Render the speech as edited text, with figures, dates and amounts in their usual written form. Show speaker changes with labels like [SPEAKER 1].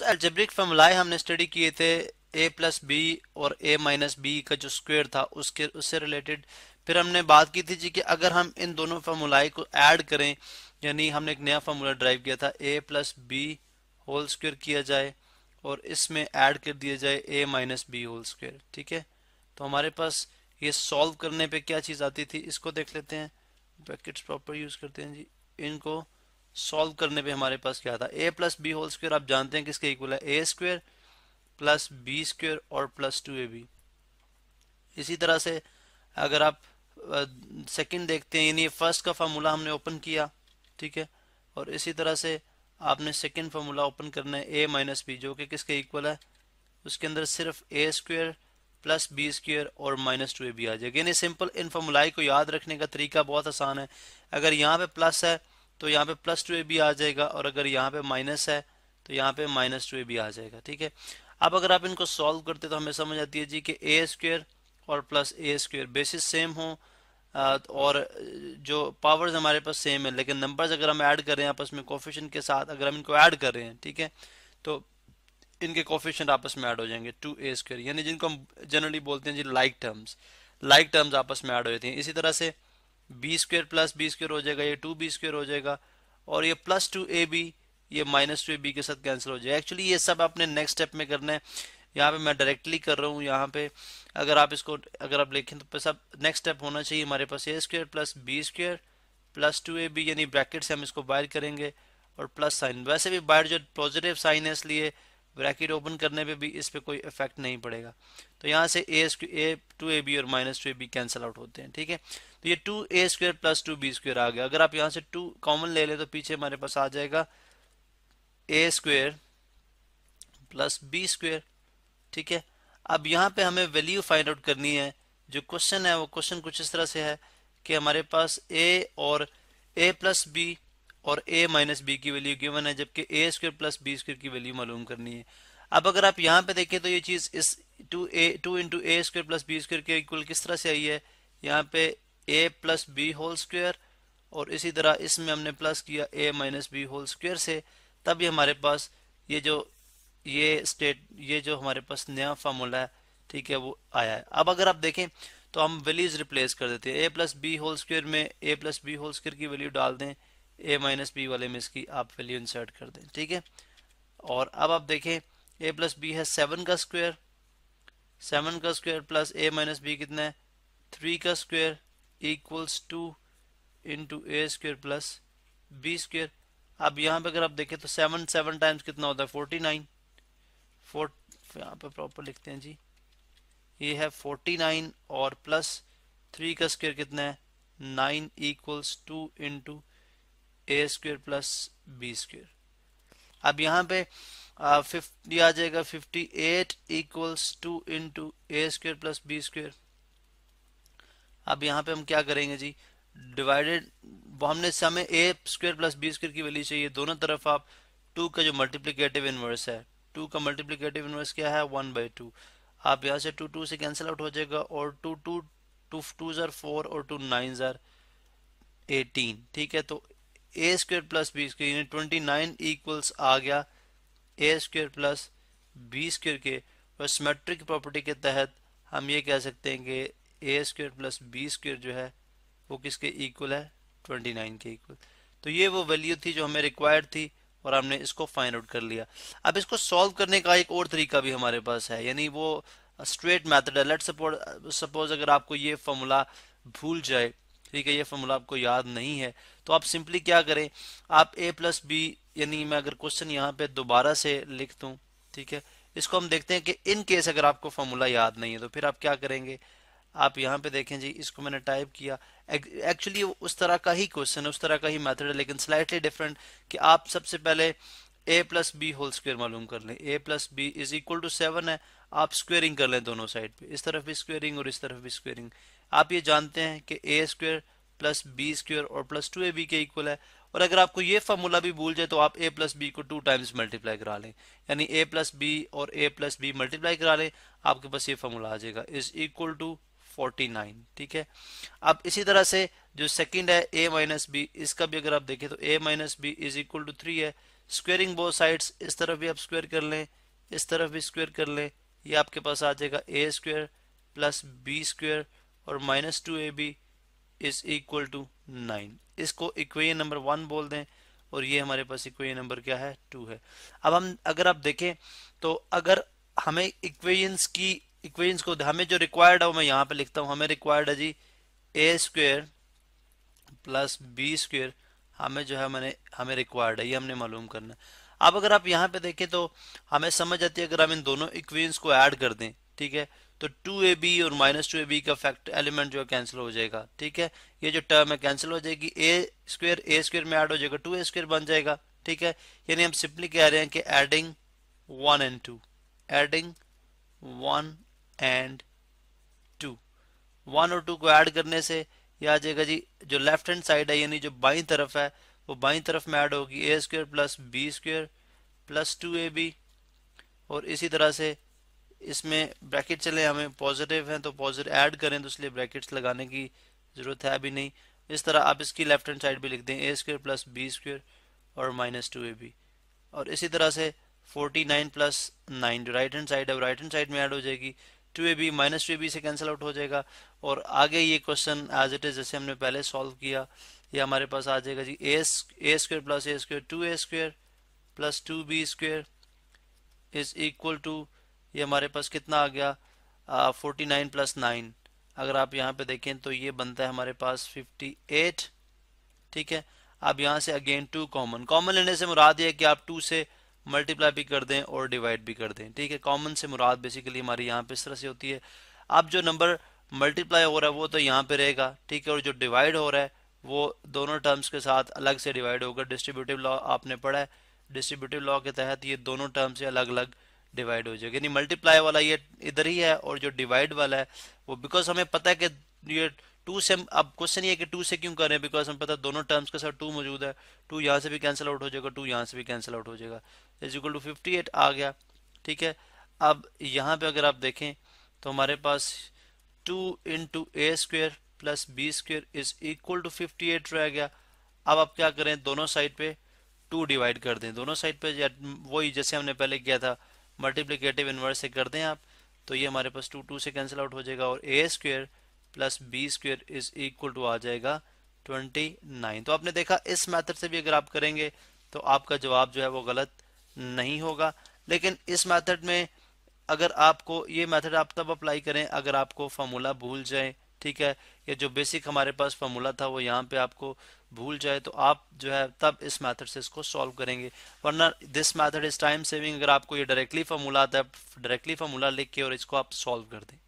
[SPEAKER 1] Algebraic फॉर्मूलाए हमने study किए थे a प्लस बी और a माइनस बी का जो स्क्वायर था उससे रिलेटेड। फिर हमने बात की थी जी कि अगर हम इन दोनों फार्मूलाए को ऐड करें, यानी हमने एक नया फार्मूला ड्राइव किया था a plus B whole square किया जाए और इसमें ऐड कर दिया जाए a minus B whole square. ठीक है, तो हमारे पास ये सॉल्व करने पे क्या चीज़ आती थी, इसको देख लेते हैं। ब्रैकेट्स प्रॉपर यूज करते हैं जी। इनको सॉल्व करने पे हमारे पास क्या था, a plus B whole square आप जानते हैं किसके इक्वल है, A square plus B square और प्लस 2ab। इसी तरह से अगर आप सेकंड देखते हैं, यानी फर्स्ट का फार्मूला हमने ओपन किया, ठीक है, और इसी तरह से आपने सेकंड फार्मूला ओपन करना है a माइनस बी, जो कि किसके इक्वल है, उसके अंदर सिर्फ ए स्क्वायर प्लस बी स्क्वायर और माइनस 2ab आ जाएगा। यानी सिंपल इन फार्मूलाई को याद रखने का तरीका बहुत आसान है। अगर यहाँ पे प्लस है तो यहाँ पे प्लस 2ab आ जाएगा, और अगर यहाँ पे माइनस है तो यहाँ पे माइनस 2ab आ जाएगा। ठीक है, अब अगर आप इनको सॉल्व करते तो हमें समझ आती है जी कि ए स्क्वायर और प्लस ए स्क्वायर बेसिस सेम हो, और जो पावर्स हमारे पास सेम है, लेकिन नंबर्स अगर हम ऐड कर रहे हैं आपस में कोफिशिएंट के साथ, अगर हम इनको ऐड कर रहे हैं, ठीक है, तो इनके कोफिशिएंट आपस में ऐड हो जाएंगे 2a स्क्वायर, यानी जिनको हम जनरली बोलते हैं जी लाइक टर्म्स आपस में ऐड हो जाती हैं। इसी तरह से B square plus B square हो जाएगा, ये 2b स्क्वायर हो जाएगा, और ये प्लस 2ab ये माइनस 2ab के साथ कैंसिल हो जाएगा। एक्चुअली ये सब आपने नेक्स्ट स्टेप में करना है, यहाँ पे मैं डायरेक्टली कर रहा हूँ। यहाँ पे अगर आप लिखें तो सब नेक्स्ट स्टेप होना चाहिए हमारे पास A square plus B square plus 2ab, यानी ब्रैकेट से हम इसको बाहर करेंगे और प्लस साइन, वैसे भी बाहर जो पॉजिटिव साइन है इसलिए ब्रैकेट ओपन करने पे भी इस पे कोई इफेक्ट नहीं पड़ेगा। तो यहाँ से ए 2ab और माइनस 2ab कैंसिल आउट होते हैं। ठीक है, तो ये 2a square plus 2b square आ गया। अगर आप यहाँ से 2 कॉमन ले ले तो पीछे हमारे पास आ जाएगा ए स्क्वायर प्लस बी स्क्वायर। ठीक है, अब यहाँ पे हमें वैल्यू फाइंड आउट करनी है। जो क्वेश्चन है वो क्वेश्चन कुछ इस तरह से है कि हमारे पास ए प्लस बी और ए माइनस बी की वैल्यू गिवन है, जबकि ए स्क्वायर प्लस बी स्क्वायर की वैल्यू मालूम करनी है। अब अगर आप यहाँ पे देखें तो ये चीज इस टू इंटू ए स्क्वायर प्लस बी स्क्वायर के इक्वल किस तरह से आई है, यहाँ पे ए प्लस बी होल स्क्वायर और इसी तरह इसमें हमने प्लस किया ए माइनस बी होल स्क्वायर से, तभी हमारे पास ये जो ये जो हमारे पास नया फार्मूला है, ठीक है, वो आया है। अब अगर आप देखें तो हम वैल्यूज रिप्लेस कर देते हैं। ए प्लस बी होल स्क्वायर में ए प्लस बी होल स्क्वायर की वैल्यू डाल दें, ए माइनस बी वाले में इसकी आप वैल्यू इंसर्ट कर दें। ठीक है, और अब आप देखें ए प्लस बी है 7 का स्क्वायर, 7 का स्क्वायर प्लस ए माइनस बी कितना है 3 का स्क्वायर इक्वल्स 2 इंटू ए स्क्वायर प्लस बी स्क्वायर। अब यहाँ पे अगर आप देखें तो 7 टाइम्स कितना होता है 49, यहाँ पे प्रॉपर लिखते हैं जी, ये है 49 और प्लस 3 का स्क्वायर कितना है 9 इक्वल्स 2 इंटू ए स्क्वायर प्लस बी स्क्वायर। अब यहाँ पे 50 आ जाएगा 58 इक्वल्स 2 इंटू ए स्क्वायर प्लस बी स्क्वायर। अब यहाँ पे हम क्या करेंगे जी, डिवाइडेड हमने हमें ए स्क्वायर प्लस बी स्क्वायर की वैल्यू चाहिए, दोनों तरफ आप 2 का जो मल्टीप्लिकेटिव इनवर्स है, 2 का मल्टीप्लिकेटिव इनवर्स क्या है 1/2। आप यहाँ से 2 से कैंसिल आउट हो जाएगा, और 2 ज़ार 4 और 2 9 ज़ार 18। ठीक है, तो ए स्क्वायर प्लस बी स्क्वायर यानी 29 इक्वल्स आ गया ए स्क्वायर प्लस बी स्क्वायर के, और सिमेट्रिक प्रॉपर्टी के तहत हम ये कह सकते हैं कि ए स्क्वायर प्लस बी स्क्वायर जो है वो किसके इक्वल है 29 के इक्वल। तो ये वो वैल्यू थी जो हमें रिक्वायर्ड थी और हमने इसको फाइंड आउट कर लिया। अब इसको सॉल्व करने का एक और तरीका भी हमारे पास है, यानी वो स्ट्रेट मेथड है। लेट्स सपोज अगर आपको ये फॉर्मूला भूल जाए, ठीक है, ये फॉर्मूला आपको याद नहीं है, तो आप सिंपली क्या करें, आप ए प्लस बी, यानी मैं अगर क्वेश्चन यहाँ पे दोबारा से लिख दूं, ठीक है, इसको हम देखते हैं कि इन केस अगर आपको फॉर्मूला याद नहीं है तो फिर आप क्या करेंगे। आप यहाँ पे देखें जी, इसको मैंने टाइप किया, एक्चुअली उस तरह का ही क्वेश्चन है, उस तरह का ही मेथड है, लेकिन स्लाइटली डिफरेंट कि आप सबसे पहले A plus B whole square मालूम कर लें। A plus B is equal to 7 है, आप स्क्वेयरिंग कर लें दोनों साइड पे, इस तरफ भी स्क्वेयरिंग और इस तरफ भी स्क्वेयरिंग। आप ये जानते हैं कि ए स्क्वायर प्लस बी स्क्वायर और प्लस 2ab के इक्वल है, और अगर आपको ये फार्मूला भी भूल जाए तो आप ए प्लस बी को 2 टाइम्स मल्टीप्लाई करा लें, यानी ए प्लस बी और ए प्लस बी मल्टीप्लाई करा लें, आपके पास ये फार्मूला आ जाएगा इज इक्वल टू 49। ठीक है, अब इसी तरह से जो सेकंड है ए माइनस बी, इसका भी अगर आप देखें तो A minus B is equal to 3 है, स्क्वेयरिंग बोथ साइड्स, इस तरफ भी आप स्क्वेयर कर लें, इस तरफ भी स्क्वेयर कर लें, ये आपके पास आ जाएगा A square plus B square और minus 2ab is equal to 9। इसको इक्वेशन नंबर 1 बोल दें और ये हमारे पास इक्वेशन नंबर क्या है 2 है। अब हम अगर आप देखें तो अगर हमें इक्वेशंस को हमें जो रिक्वायर्ड है वो मैं यहाँ पे लिखता हूँ। हमें रिक्वायर्ड है जी A square plus B square, हमें जो है हमें रिक्वायर्ड है, ये हमने मालूम करना है। अब अगर आप यहाँ पे देखें तो हमें समझ आती है अगर हम इन दोनों इक्वेशंस को ऐड कर दें, ठीक है, तो 2ab और माइनस 2ab का फैक्ट एलिमेंट जो है कैंसिल हो जाएगा, ठीक है, ये जो टर्म है कैंसिल हो जाएगी, ए स्क्वेयर में ऐड हो जाएगा, 2a स्क्वेयर बन जाएगा, ठीक है। यानी हम सिंपली कह रहे हैं कि एडिंग 1 एंड 2, एडिंग 1 एंड 2, 1 और 2 को ऐड करने से ये आ जाएगा जी, जो लेफ्ट हैंड साइड है यानी जो बाई तरफ है वो बाई तरफ में ऐड होगी A square plus B square plus 2ab, और इसी तरह से इसमें ब्रैकेट चले, हमें पॉजिटिव हैं तो पॉजिटिव ऐड करें तो इसलिए ब्रैकेट्स लगाने की ज़रूरत है अभी नहीं। इस तरह आप इसकी लेफ्ट हैंड साइड भी लिख दें ए स्क्वेयर प्लस बी स्क्वेयर और माइनस 2ab, और इसी तरह से 49 प्लस 9 जो राइट हैंड साइड है वो राइट हैंड साइड में ऐड हो जाएगी, 2ab माइनस 2ab से कैंसिल आउट हो जाएगा, और आगे ये क्वेश्चन एज इट इज़ जैसे हमने पहले सॉल्व किया, ये हमारे पास आ जाएगा जी A square plus A square 2a square plus 2b square is equal to, ये हमारे पास कितना आ गया 49 प्लस 9, अगर आप यहाँ पे देखें तो ये बनता है हमारे पास 58, ठीक है। अब यहाँ से अगेन 2 कॉमन लेने से मुराद ये है कि आप 2 से मल्टीप्लाई भी कर दें और डिवाइड भी कर दें, ठीक है। कॉमन से मुराद बेसिकली हमारी यहाँ पे इस तरह से होती है। अब जो नंबर मल्टीप्लाई हो रहा है वो तो यहाँ पे रहेगा, ठीक है, और जो डिवाइड हो रहा है वो दोनों टर्म्स के साथ अलग से डिवाइड होगा। डिस्ट्रीब्यूटिव लॉ आपने पढ़ा है, डिस्ट्रीब्यूटिव लॉ के तहत ये दोनों टर्म से अलग अलग डिवाइड हो जाएगा, यानी मल्टीप्लाई वाला ये इधर ही है और जो डिवाइड वाला है वो, बिकॉज हमें पता है कि ये 2 से, अब क्वेश्चन ये है कि 2 से क्यों करें, बिकॉज हमें पता है दोनों टर्म्स के साथ 2 मौजूद है, 2 यहाँ से भी कैंसिल आउट हो जाएगा, 2 यहाँ से भी कैंसिल आउट हो जाएगा, इज इक्वल टू 58 आ गया, ठीक है। अब यहाँ पे अगर आप देखें तो हमारे पास 2 into A square plus B square is equal to 58 रह गया। अब आप क्या करें, दोनों साइड पे 2 डिवाइड कर दें, दोनों साइड पे वही जैसे हमने पहले किया था मल्टीप्लिकेटिव इनवर्स से कर दें आप, तो ये हमारे पास 2 से कैंसिल आउट हो जाएगा और A square plus B square is equal to आ जाएगा 29। तो आपने देखा इस मेथड से भी अगर आप करेंगे तो आपका जवाब जो है वो गलत नहीं होगा, लेकिन इस मेथड में अगर आपको ये मेथड आप तब अप्लाई करें अगर आपको फार्मूला भूल जाए, ठीक है, ये जो बेसिक हमारे पास फार्मूला था वो यहाँ पे आपको भूल जाए तो आप जो है तब इस मेथड से इसको सॉल्व करेंगे, वरना this method is time saving. अगर आपको ये डायरेक्टली फार्मूला आता है, डायरेक्टली फार्मूला लिख के और इसको आप सॉल्व कर दें।